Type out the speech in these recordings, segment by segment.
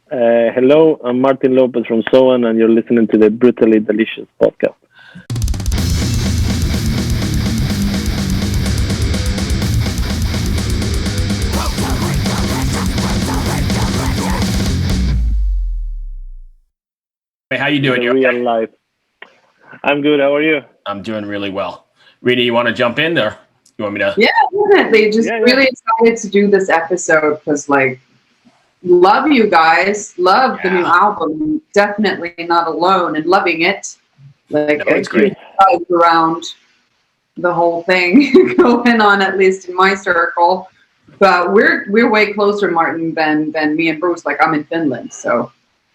Hello, I'm Martin Lopez from Soen, and you're listening to the Brutally Delicious podcast. Hey, how you doing? The You real okay? life. I'm good. How are you? I'm doing really well. Rita, you want to jump in or you want me to? Yeah, definitely. Just Yeah, yeah. really excited to do this episode because, like, love you guys. Love the new Yeah, album. Definitely not alone and loving it. Like no, a it's huge great. buzz around the whole thing going on, at least in my circle. But we're way closer, Martin, than me and Bruce. Like I'm in Finland, so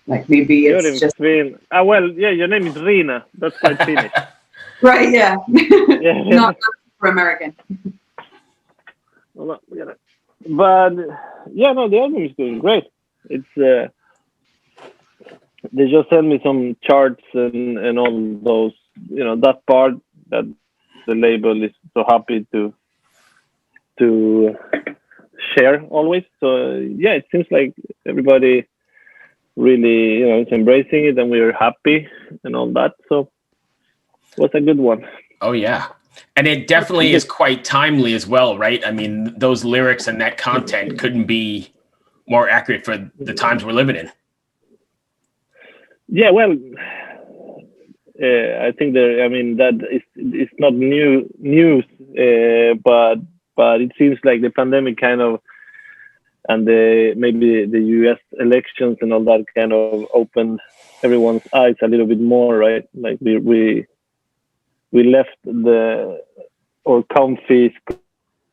like maybe You're it's in just Spain. Well, yeah, your name is Riina. That's quite Finnish. right. Yeah, Yeah, not yeah. for American. Well, yeah. But, yeah, no, the album is doing great. It's They just sent me some charts and all those, that part that the label is so happy to share always. So yeah, it seems like everybody really is embracing it, and we're happy and all that. So it was a good one. Oh yeah, and it definitely is Just quite timely as well, right? I mean, those lyrics and that content couldn't be more accurate for the times we're living in. yeah, well, I think there. I mean that is it's not new news, but it seems like the pandemic kind of and the maybe the U.S. elections and all that kind of opened everyone's eyes a little bit more, right? Like we left the or comfy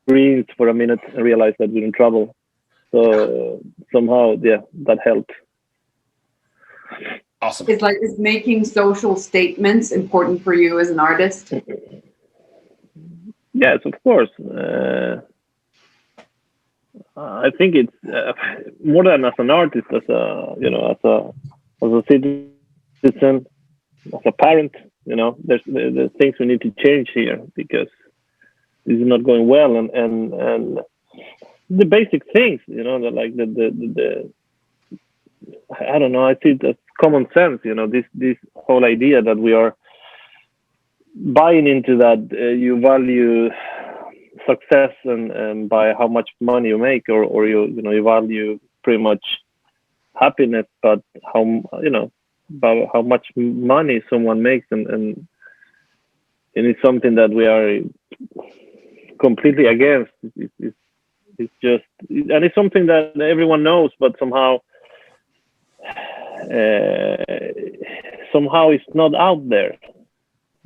screens for a minute and realized that we're in trouble. Yeah, So somehow, yeah, that helped. awesome. It's like is making social statements important for you as an artist? Yes, of course. I think it's more than as an artist, as a as a citizen, as a parent. There's things we need to change here because this is not going well, and the basic things, like the I don't know. I see it as common sense. This whole idea that we are buying into that you value success and by how much money you make, or you value pretty much happiness, but how about how much money someone makes, and it's something that we are completely against. It's just, and it's something that everyone knows, but uh, somehow it's not out there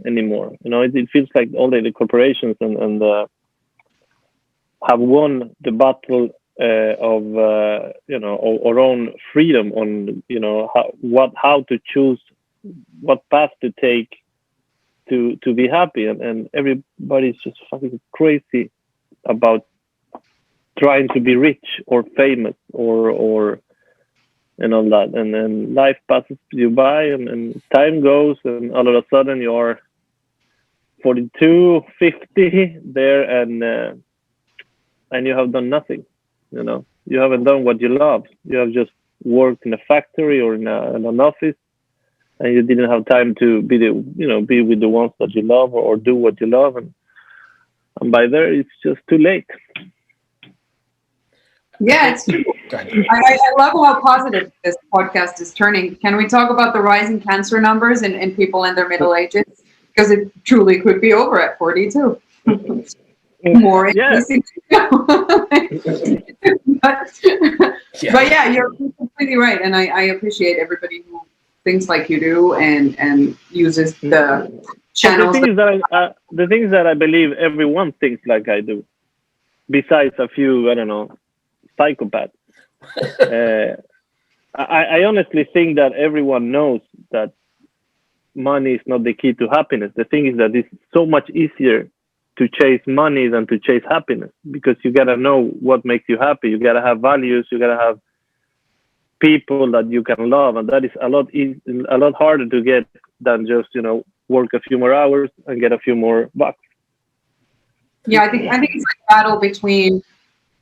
anymore. It feels like all the corporations and have won the battle of our own freedom on how to choose what path to take to be happy, and everybody's just fucking crazy about trying to be rich or famous or and all that, and then life passes you by, and time goes, and all of a sudden you're 42, 50 there, and you have done nothing. You haven't done what you love. You have just worked in a factory or in an office, and you didn't have time to be with the ones that you love, or do what you love, and by there it's just too late. I Yeah, think. it's true. Go ahead. I love how positive this podcast is turning. Can we talk about the rising cancer numbers in people in their middle ages? Because it truly could be over at 42. More Yeah, increasing. but, Yeah, but yeah, you're completely right. And I appreciate everybody who thinks like you do and uses the but the channels thing that is that I believe everyone thinks like I do, besides a few, I don't know, psychopaths. Uh, I honestly think that everyone knows that money is not the key to happiness. The thing is that it's so much easier to chase money than to chase happiness, because you gotta know what makes you happy. You gotta have values. You gotta have people that you can love, and that is a lot harder to get than just work a few more hours and get a few more bucks. yeah, I think it's like a battle between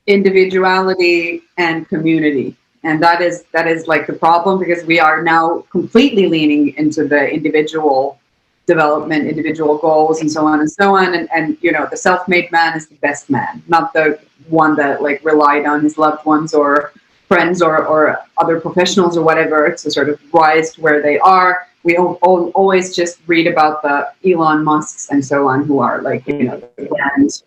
individuality and community. And that is like the problem, because we are now completely leaning into the individual development, individual goals, and so on and so on. And you know, the self-made man is the best man, not the one that like relied on his loved ones or friends or other professionals or whatever to sort of rise to where they are. We always just read about the Elon Musks and so on, who are like, you know, grand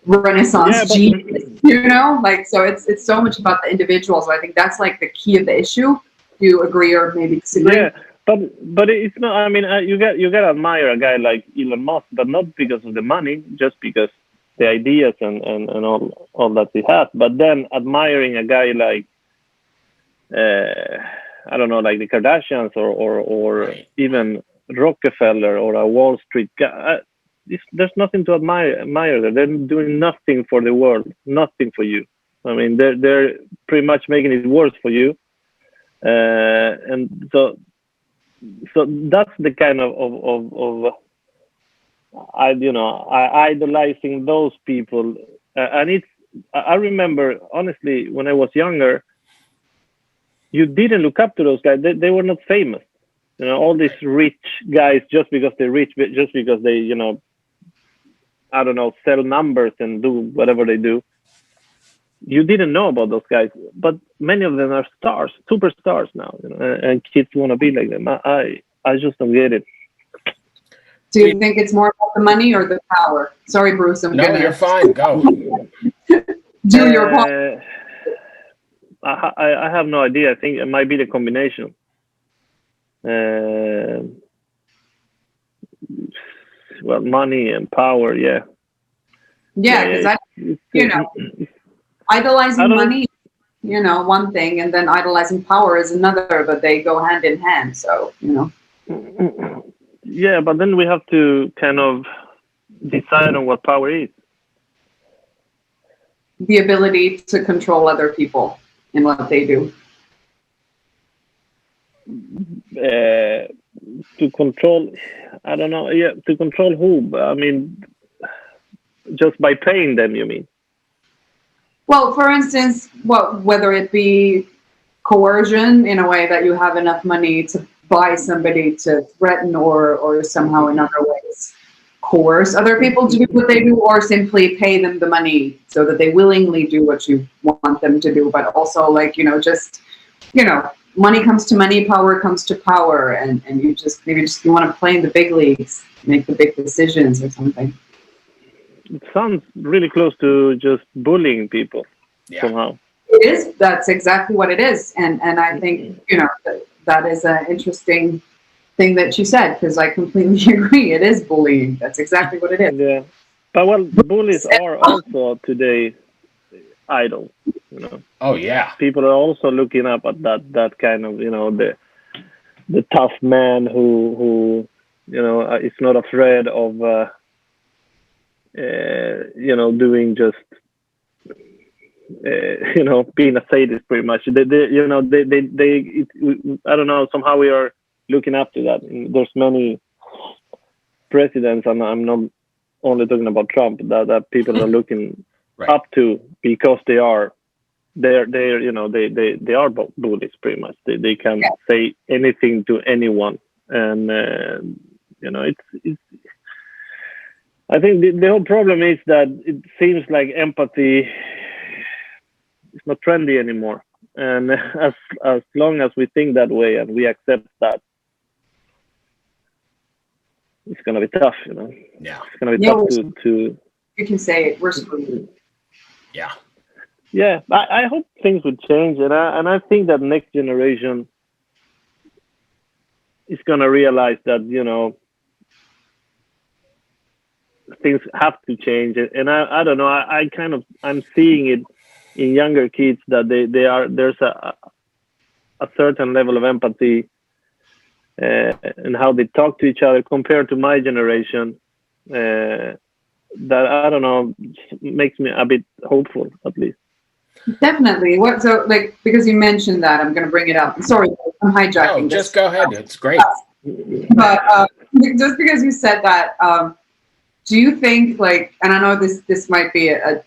Renaissance genius, you know, like, so it's so much about the individual. So I think that's like the key of the issue. Do you agree or maybe disagree? Yeah, but it's not. I mean, you got to admire a guy like Elon Musk, but not because of the money, just because the ideas and all that he has. But then admiring a guy like I don't know, like the Kardashians or even Rockefeller or a Wall Street guy. There's nothing to admire there. They're doing nothing for the world, nothing for you. I mean, they're pretty much making it worse for you. And so that's the kind of I idolizing those people. And I remember honestly when I was younger, you didn't look up to those guys. They were not famous. You know, all these rich guys just because they're rich, just because they, you know, I don't know, sell numbers and do whatever they do. You didn't know about those guys, but many of them are stars, superstars now, you know, and kids want to be like them. I just don't get it. Do you think it's more about the money or the power? Sorry, Bruce. You're fine. Go. Do your part. I have no idea. I think it might be the combination. Well, money and power, yeah. Yeah, because you know, idolizing money, you know, one thing, and then idolizing power is another, but they go hand in hand. So, you know. Yeah, but then we have to kind of decide on what power is. The ability to control other people in what they do. To control, I don't know. Yeah, to control who? I mean, just by paying them, you mean? Well, for instance, whether it be coercion in a way that you have enough money to buy somebody to threaten or somehow in other ways coerce other people to do what they do, or simply pay them the money so that they willingly do what you want them to do. But also, like, you know, just, you know, money comes to money, power comes to power, and you just you want to play in the big leagues, make the big decisions or something. It sounds really close to just bullying people somehow. It is. That's exactly what it is, and I think, you know, that is an interesting thing that you said, because I completely agree. It is bullying. That's exactly what it is. Yeah, but well, bullies are also today idols. You know. Oh yeah. People are also looking up at that kind of, you know, the tough man who you know is not afraid of you know, doing just you know, being a sadist pretty much. They I don't know, somehow we are looking up to that. There's many presidents, and I'm not only talking about Trump, that people are looking up to because they're you know, they are bullies pretty much. They can say anything to anyone, and you know, it's I think the whole problem is that it seems like empathy is not trendy anymore. And as long as we think that way and we accept that, it's gonna be tough, you know. Yeah, it's gonna be tough to. You can say it. We're screwed. Yeah. Yeah, I hope things would change, and I think that next generation is gonna realize that, you know, things have to change. And I don't know, I'm seeing it in younger kids that there's a certain level of empathy and how they talk to each other compared to my generation, that I don't know, makes me a bit hopeful, at least. Definitely. So like, because you mentioned that, I'm going to bring it up. Sorry, I'm hijacking. No, just go ahead. It's great. But just because you said that, do you think, like, and I know this might be a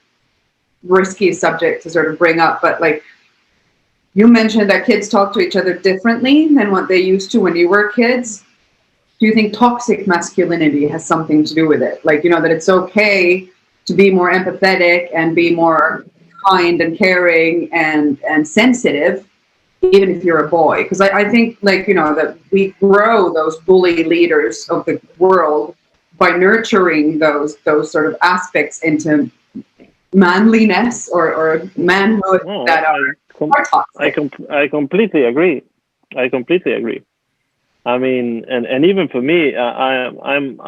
risky subject to sort of bring up, but like, you mentioned that kids talk to each other differently than what they used to when you were kids. Do you think toxic masculinity has something to do with it? Like, that it's okay to be more empathetic and be more kind and caring and sensitive, even if you're a boy? Because I think, like, that we grow those bully leaders of the world by nurturing those sort of aspects into manliness or manhood that are toxic. I completely agree. I mean, and even for me, I'm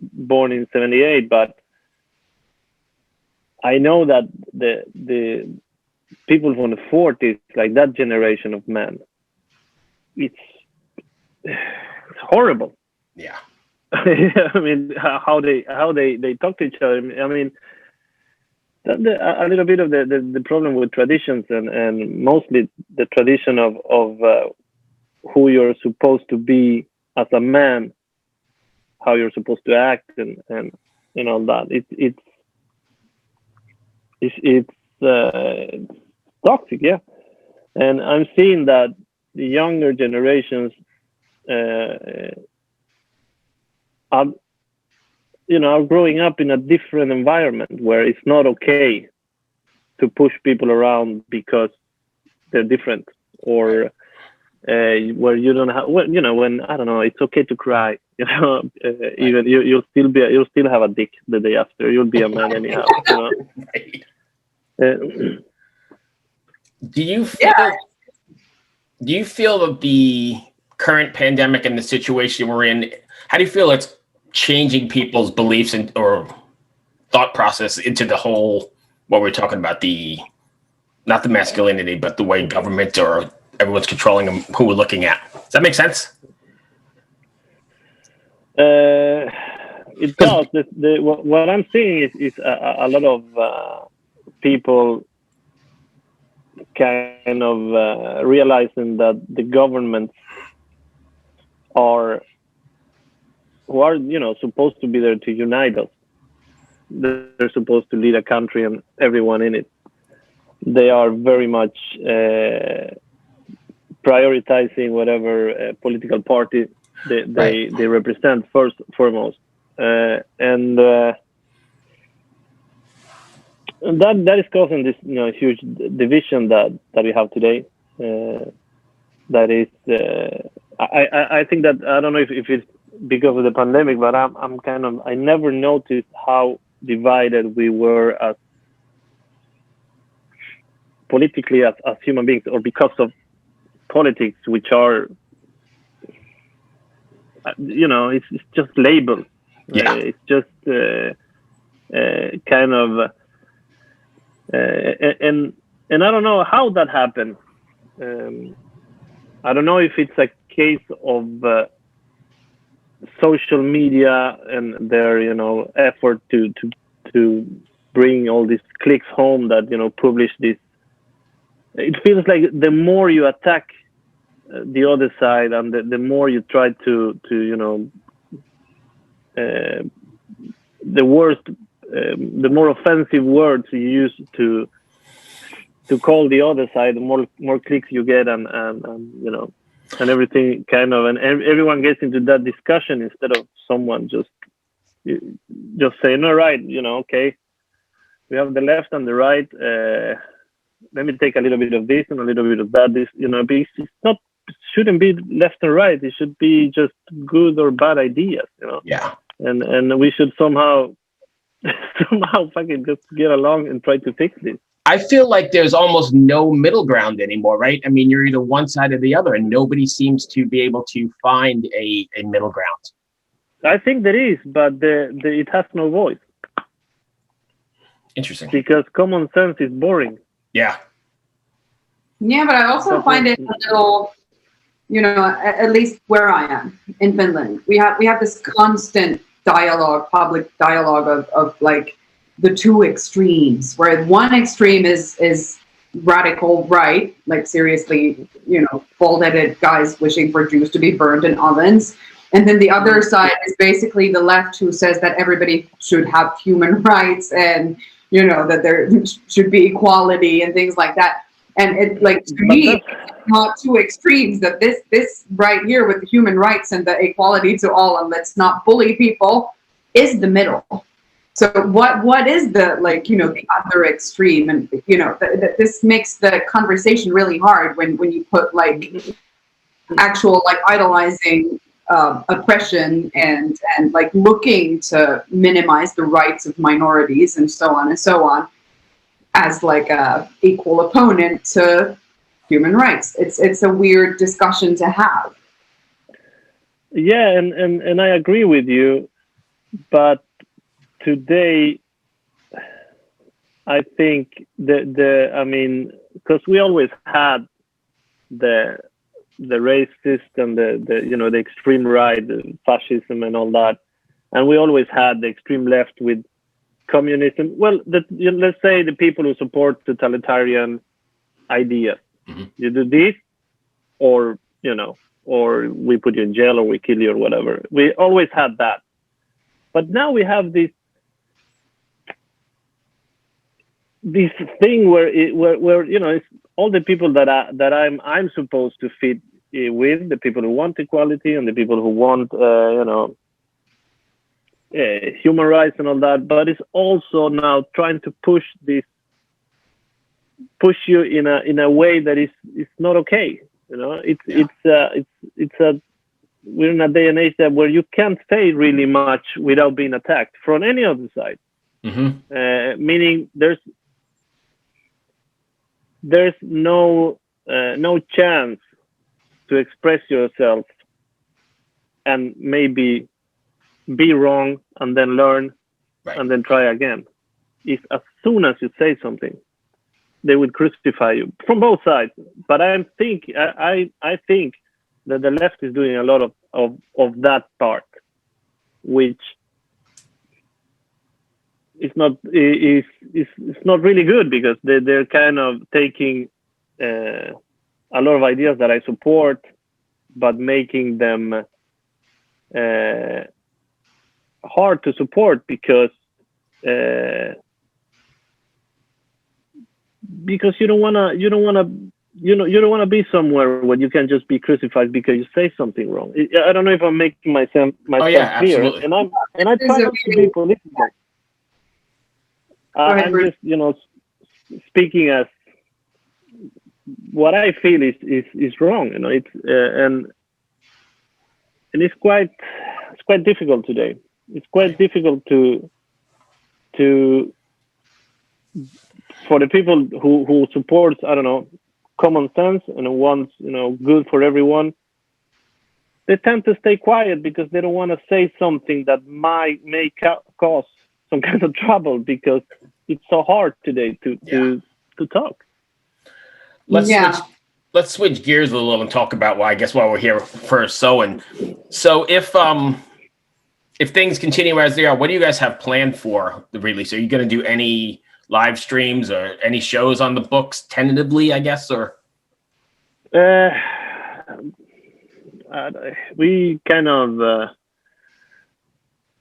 born in '78, but I know that the people from the '40s, like that generation of men, it's horrible. Yeah. I mean, how they talk to each other. I mean, a little bit of the problem with traditions and mostly the tradition of who you're supposed to be as a man, how you're supposed to act, and all that. It's toxic, yeah. And I'm seeing that the younger generations are growing up in a different environment where it's not okay to push people around because they're different, or where you don't have, when I don't know, it's okay to cry. Even you'll still have a dick the day after. You'll be a man anyhow. Do you feel that the current pandemic and the situation we're in, how do you feel it's changing people's beliefs or thought process into the whole, what we're talking about, not the masculinity, but the way government or everyone's controlling them, who we're looking at? Does that make sense? It does. What I'm seeing is a lot of people kind of realizing that the governments who are supposed to be there to unite us. They're supposed to lead a country and everyone in it. They are very much prioritizing whatever political party they represent foremost, and that is causing this huge division that we have today. That is, I think that, I don't know if it's because of the pandemic, but I never noticed how divided we were as politically as human beings, or because of politics, which are it's just labels. Yeah. It's just kind of and I don't know how that happened. I don't know if it's a case of social media and their effort to bring all these clicks home that publish this. It feels like the more you attack the other side, and the more you try to the worst, the more offensive words you use to call the other side, the more clicks you get, and everything kind of, and everyone gets into that discussion instead of someone just saying, all right, okay, we have the left and the right. Let me take a little bit of this and a little bit of that. This, shouldn't be left and right. It should be just good or bad ideas, Yeah. And we should somehow fucking just get along and try to fix this. I feel like there's almost no middle ground anymore, right? I mean, you're either one side or the other, and nobody seems to be able to find a middle ground. I think there is, but it has no voice. Interesting. Because common sense is boring. Yeah. Yeah, but I also find it a little, at least where I am in Finland, we have this constant dialogue, public dialogue of like the two extremes, where one extreme is radical right, like seriously, bald-headed guys wishing for Jews to be burned in ovens. And then the other side is basically the left, who says that everybody should have human rights and, that there should be equality and things like that. And it, like, to But me, that's it's not two extremes. That this right here with the human rights and the equality to all, and let's not bully people, is the middle. So what is the, like, you know, the other extreme? And you know, this makes the conversation really hard when you put like actual, like, idolizing oppression and like looking to minimize the rights of minorities and so on and so on as like a equal opponent to human rights. It's a weird discussion to have. yeah, and I agree with you, but today I think the I mean, because we always had the racist and the you know, the extreme right, the fascism and all that, and we always had the extreme left with communism. Well, you know, let's say the people who support totalitarian ideas. Mhm. You do this, or you know, or we put you in jail, or we kill you, or whatever. We always had that, but now we have this thing where you know, it's all the people I'm supposed to fit with, the people who want equality and the people who want you know, human rights and all that, but it's also now trying to push you in a way that is not okay. You know, it's a we're in a day and age that where you can't say really much without being attacked from any other side. Meaning there's no chance to express yourself and maybe be wrong and then learn Right. and then try again. If as soon as you say something, they would crucify you from both sides. But I think that the left is doing a lot of that part, which it's not really good, because they're kind of taking a lot of ideas that I support, but making them hard to support because you don't wanna you don't wanna be somewhere where you can just be crucified because you say something wrong. I don't know if I'm making myself Oh yeah, clear, absolutely. and I try not to be political. I'm just, you know, speaking as what I feel is wrong. You know, it's and it's quite difficult today. It's quite difficult to for the people who supports, I don't know, common sense and wants, you know, good for everyone. They tend to stay quiet because they don't want to say something that may cause some kind of trouble, because it's so hard today to talk. Let's switch gears a little and talk about why we're here for Soen. So if things continue as they are, what do you guys have planned for the release? Are you going to do any live streams or any shows on the books tentatively, I guess, or? We kind of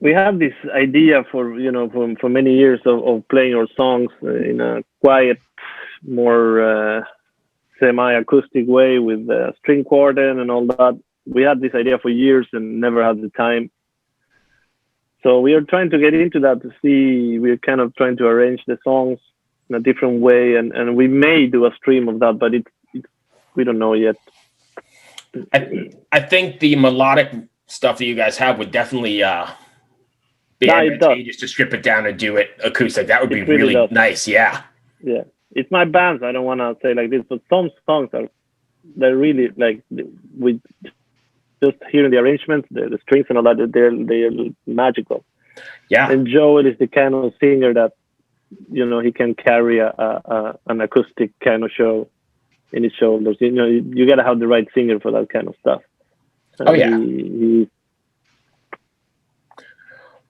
we have this idea for, you know, for many years of playing our songs in a quiet, more semi-acoustic way with string quartet and all that. We had this idea for years and never had the time. So we are trying to get into that, to see, we're kind of trying to arrange the songs in a different way, and we may do a stream of that, but we don't know yet. I think the melodic stuff that you guys have would definitely be advantageous to strip it down and do it acoustic. That would be really nice. Yeah. Yeah. It's my bands. I don't want to say like this, but some songs they're really like, with just hearing the arrangements, the strings and all that, they're magical. Yeah. And Joel is the kind of singer that, you know, he can carry an acoustic kind of show in his shoulders. You know, you got to have the right singer for that kind of stuff. And oh yeah.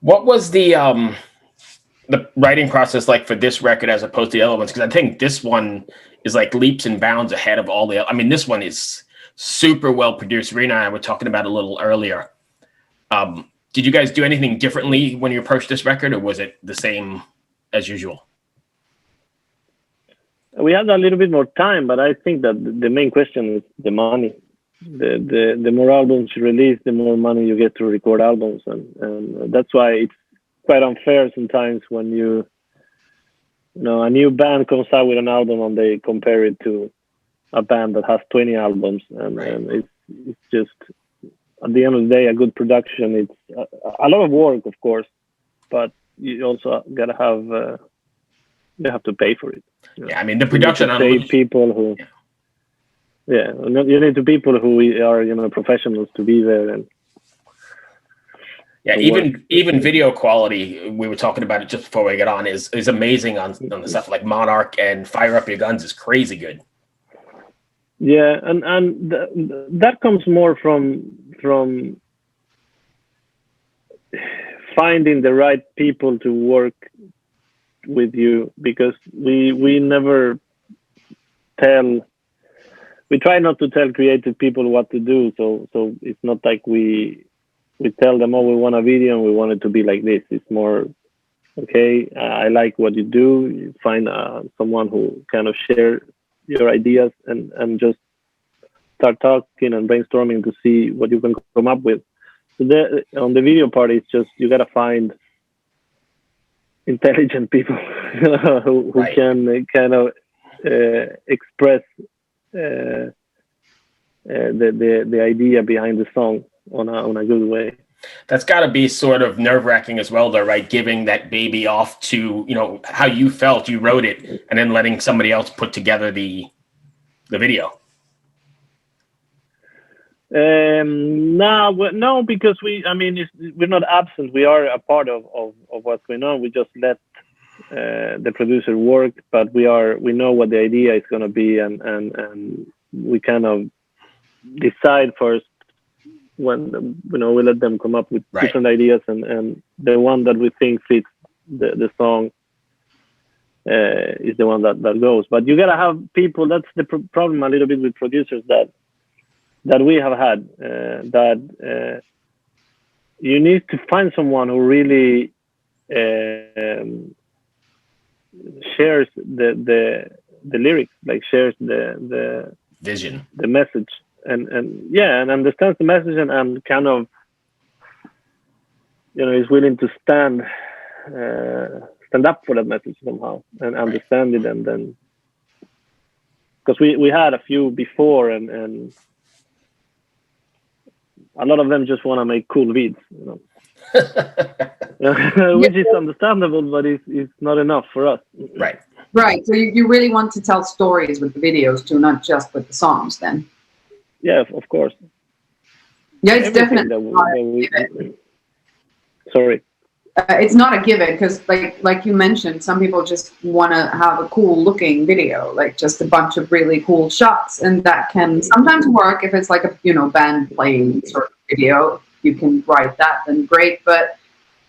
What was the writing process like for this record as opposed to the other ones? Because I think this one is like leaps and bounds ahead of all the. I mean, this one is super well produced. Riina and I were talking about it a little earlier. Did you guys do anything differently when you approached this record, or was it the same as usual? we had a little bit more time, but I think that the main question is the money. The more albums you release, the more money you get to record albums, and that's why it's quite unfair sometimes when a new band comes out with an album and they compare it to a band that has 20 albums, and it's just, at the end of the day, a good production. It's a lot of work, of course, but you also gotta have you have to pay for it. Yeah, I mean the production on people who. Yeah, you need to people who are professionals to be there, and even video quality. We were talking about it just before we get on. Is amazing on the stuff like Monarch and Fire Up Your Guns is crazy good. Yeah, and that comes more from finding the right people to work with you, because we never we try not to tell creative people what to do, so it's not like we tell them, oh, we want a video and we want it to be like this. It's more, okay, I like what you do. You find someone who kind of share your ideas and just start talking and brainstorming to see what you can come up with. So on the video part, it's just you gotta find intelligent people who can kind of express the idea behind the song on a good way. That's got to be sort of nerve-wracking as well, though, right? Giving that baby off to how you felt, you wrote it, and then letting somebody else put together the video. No, because we're not absent. We are a part of what's going on. We just let the producer work, but we know what the idea is going to be, and we kind of decide first when we let them come up with different ideas, and the one that we think fits the song is the one that goes. But you gotta have people. That's the problem a little bit with producers that we have had, that you need to find someone who really shares the lyrics, like shares the vision, the message, and understands the message, and kind of is willing to stand up for that message somehow and understand it, and then because we had a few before, and a lot of them just want to make cool beats, which is understandable, but it's not enough for us. Right. So you really want to tell stories with the videos too, not just with the songs, then. Yeah, of course. Yeah, it's definitely. Sorry. It's not a given, because like you mentioned, some people just want to have a cool looking video, like just a bunch of really cool shots, and that can sometimes work if it's like a band playing sort of video. You can write that, then great. But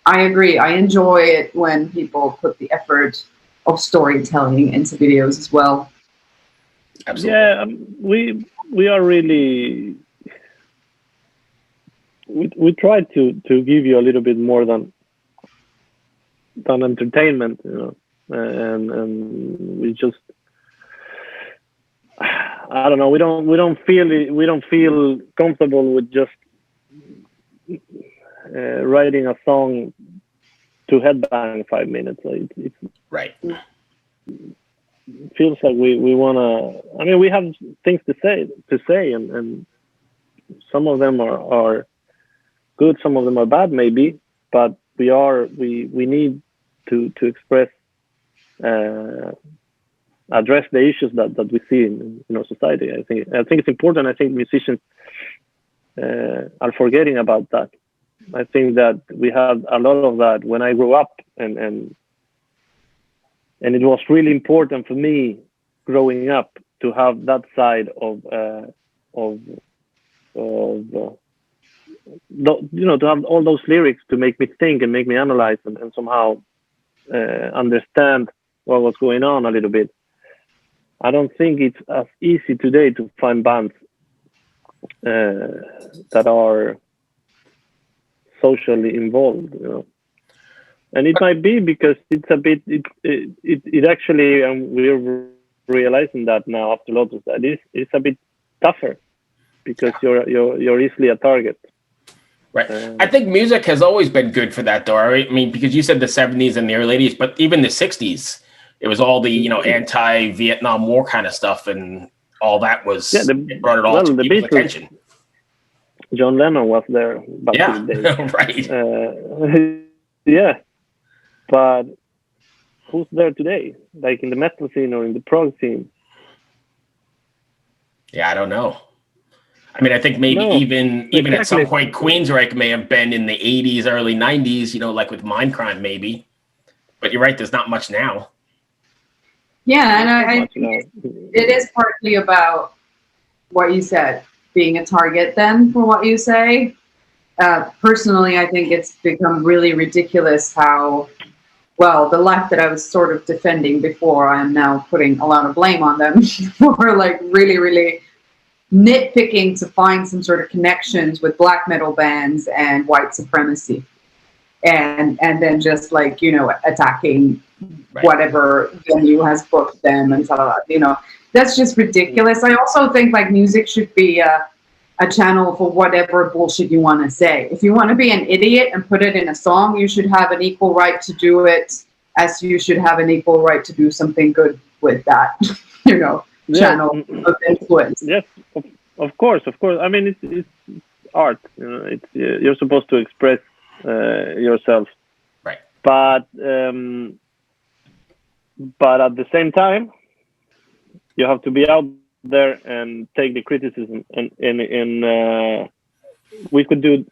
I agree, I enjoy it when people put the effort of storytelling into videos as well. Absolutely. Yeah, we are really we try to give you a little bit more than entertainment, and we just, I don't know, we don't feel comfortable with just writing a song to headbang 5 minutes. It's right. It feels like we want to. I mean, we have things to say, and some of them are good, some of them are bad, maybe, but we need to express, address the issues that we see in society. I think it's important. I think musicians are forgetting about that. I think that we had a lot of that when I grew up, and it was really important for me growing up to have that side of to have all those lyrics to make me think and make me analyze and somehow understand what was going on a little bit. I don't think it's as easy today to find bands that are socially involved, and it might be because it's a bit it actually, and we're realizing that now after Lotus, that it's a bit tougher because Yeah. you're easily a target. Right. I think music has always been good for that, though. Right? I mean, because you said the 70s and the early 80s, but even the 60s, it was all the, anti-Vietnam War kind of stuff, and all that was, Yeah, it brought it all to the people's Beatles. attention. John Lennon was there back Yeah, in the day. right. Yeah, but who's there today? Like in the metal scene or in the prog scene? Yeah, I don't know. I mean, I think maybe No, even at some exactly. point, Queensryche may have been in the 80s, early 90s, like with Mindcrime, maybe. But you're right, there's not much now. Yeah, and Not I much now. think it is partly about what you said, being a target then for what you say. Personally, I think it's become really ridiculous how, well, the left that I was sort of defending before, I am now putting a lot of blame on them for like really, really nitpicking to find some sort of connections with black metal bands and white supremacy. And then just like, attacking Right. whatever venue has booked them and stuff like that. That's just ridiculous. I also think like music should be a channel for whatever bullshit you want to say. If you want to be an idiot and put it in a song, you should have an equal right to do it, as you should have an equal right to do something good with that, channel of influence. Yes, of course. I mean, it's art. It's you're supposed to express yourself, Right. but at the same time, you have to be out there and take the criticism. And we could do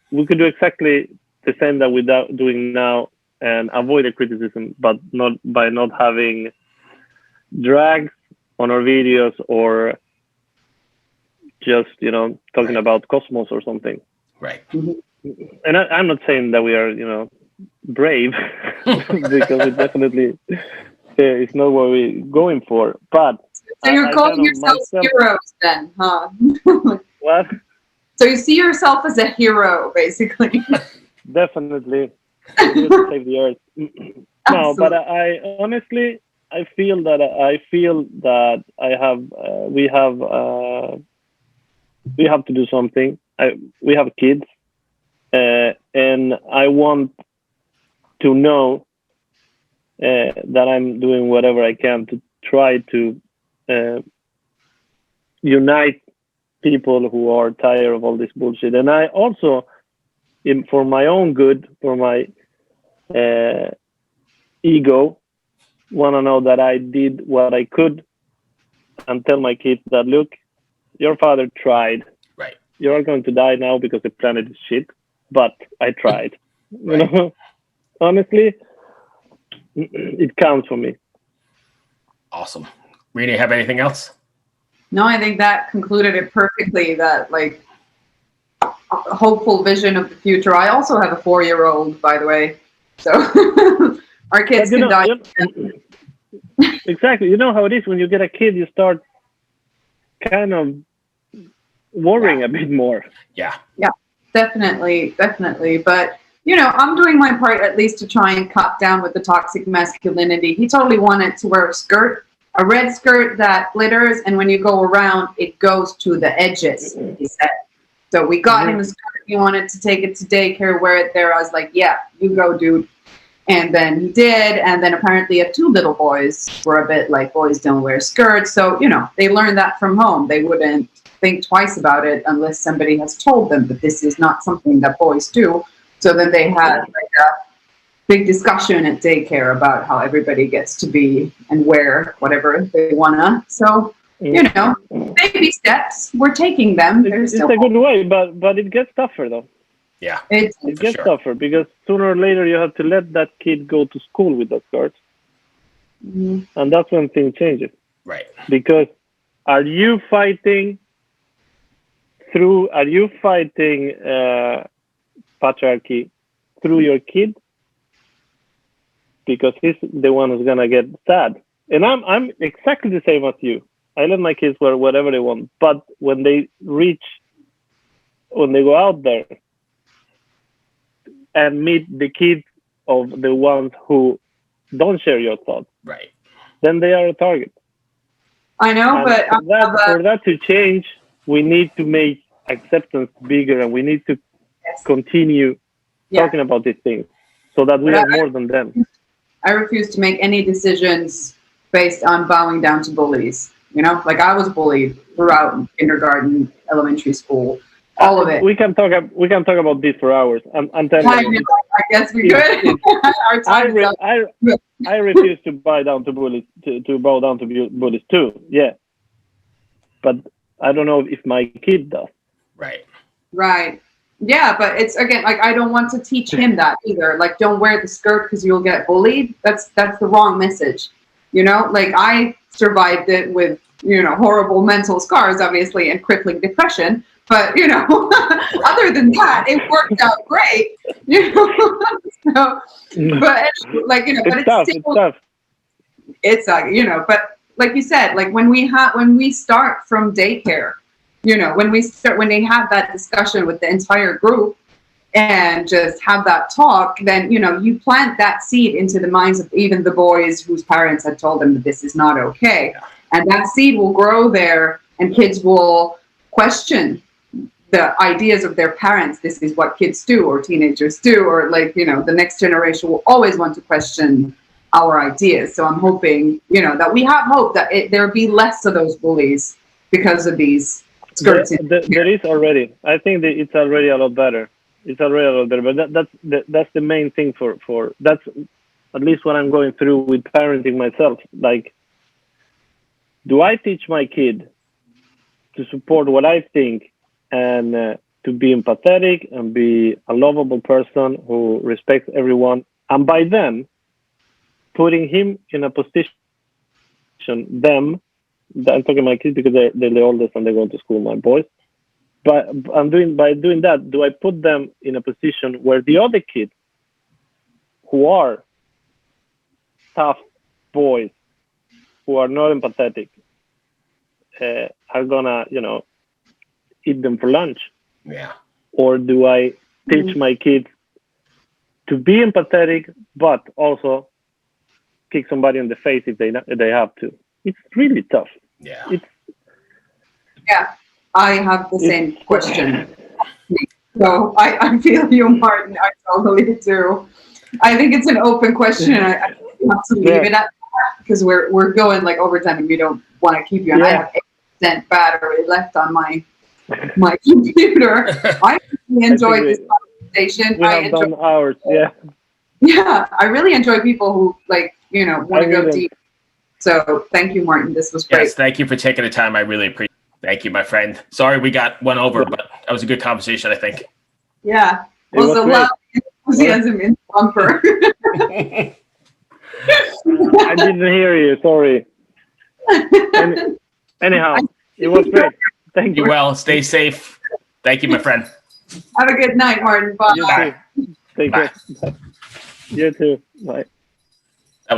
exactly the same that we're doing now and avoid the criticism, but not by not having drags on our videos or just talking about Cosmos or something. Right. And I'm not saying that we are brave because it definitely is not what we're going for. But So you're I calling kind of yourselves heroes then, huh? what? So you see yourself as a hero, basically. Definitely, we're here to save the earth. No, but Absolutely. I honestly I feel that I have we have to do something. We have kids, and I want to know that I'm doing whatever I can to try to unite people who are tired of all this bullshit. And I also, for my own good, for my ego, want to know that I did what I could and tell my kids that, look, your father tried. Right. You're going to die now because the planet is shit, but I tried. Right. Honestly, it counts for me. Awesome. Riina, have anything else? No, I think that concluded it perfectly. That like a hopeful vision of the future. I also have a 4-year-old, by the way, so our kids can die. Exactly. You know how it is when you get a kid, you start kind of worrying a bit more. Yeah. Yeah, definitely. But I'm doing my part at least to try and cut down with the toxic masculinity. He totally wanted to wear a red skirt that glitters, and when you go around, it goes to the edges, he said. So we got him a skirt. He wanted to take it to daycare, wear it there. I was like, yeah, you go, dude. And then he did. And then apparently 2 little boys were a bit like, boys don't wear skirts. So, they learned that from home. They wouldn't think twice about it unless somebody has told them that this is not something that boys do. So then they had like a big discussion at daycare about how everybody gets to be and wear whatever they wanna. So, baby steps. We're taking them. It's a good way, but it gets tougher though. Yeah. It gets tougher because sooner or later you have to let that kid go to school with that skirt. And that's when things changes. Right. Because are you fighting patriarchy through your kid? Because he's the one who's gonna get sad. And I'm exactly the same as you. I let my kids wear whatever they want. But when they go out there and meet the kids of the ones who don't share your thoughts, right, then they are a target. I know, And but for that to change, we need to make acceptance bigger, and we need to yes. continue Yeah. talking about these things so that we But are more than them. I refuse to make any decisions based on bowing down to bullies. You know, like I was bullied throughout kindergarten, elementary school, all of it. We can talk about this for hours. I'm telling you. I guess we could. Our time is up. I refuse to bow down to bullies. To bow down to bullies too. Yeah, but I don't know if my kid does. Right. Right. Yeah, but it's again like I don't want to teach him that either. Like, don't wear the skirt because you'll get bullied. That's the wrong message. You know, like I survived it with horrible mental scars, obviously, and crippling depression. But other than that, it worked out great. So, but like but It's tough. It's tough. It's but like you said, like when we start from daycare, when they have that discussion with the entire group and just have that talk, then you plant that seed into the minds of even the boys whose parents had told them that this is not okay, and that seed will grow there, and kids will question the ideas of their parents. This is what kids do, or teenagers do, or like the next generation will always want to question our ideas. So I'm hoping that we have hope that there be less of those bullies because of these skirts. There is already. I think that it's already a lot better. It's already a lot better. But that's the main thing for that's at least what I'm going through with parenting myself. Like, do I teach my kid to support what I think and to be empathetic and be a lovable person who respects everyone, and by then putting him in a position, I'm talking my kids because they're the oldest and they're going to school, my boys. But by doing that, do I put them in a position where the other kids who are tough boys, who are not empathetic, are gonna, eat them for lunch? Yeah. Or do I teach my kids to be empathetic, but also kick somebody in the face if they have to? It's really tough. Yeah. Yeah, I have the same question. So I feel you, Martin. I totally do. I think it's an open question. I have to leave it at that because we're going like overtime and we don't want to keep you. And I have 8% battery left on my computer. I really enjoyed this conversation. We have done hours. Yeah. Yeah, I really enjoy people who want to go deep. So thank you, Martin. This was great. Yes, thank you for taking the time. I really appreciate it. Thank you, my friend. Sorry we got one over, but that was a good conversation, I think. Yeah. Was a lot of enthusiasm in the bumper. I didn't hear you. Sorry. Anyhow, it was great. Thank you. Well, stay safe. Thank you, my friend. Have a good night, Martin. Bye. You too. Take care. You too. Bye.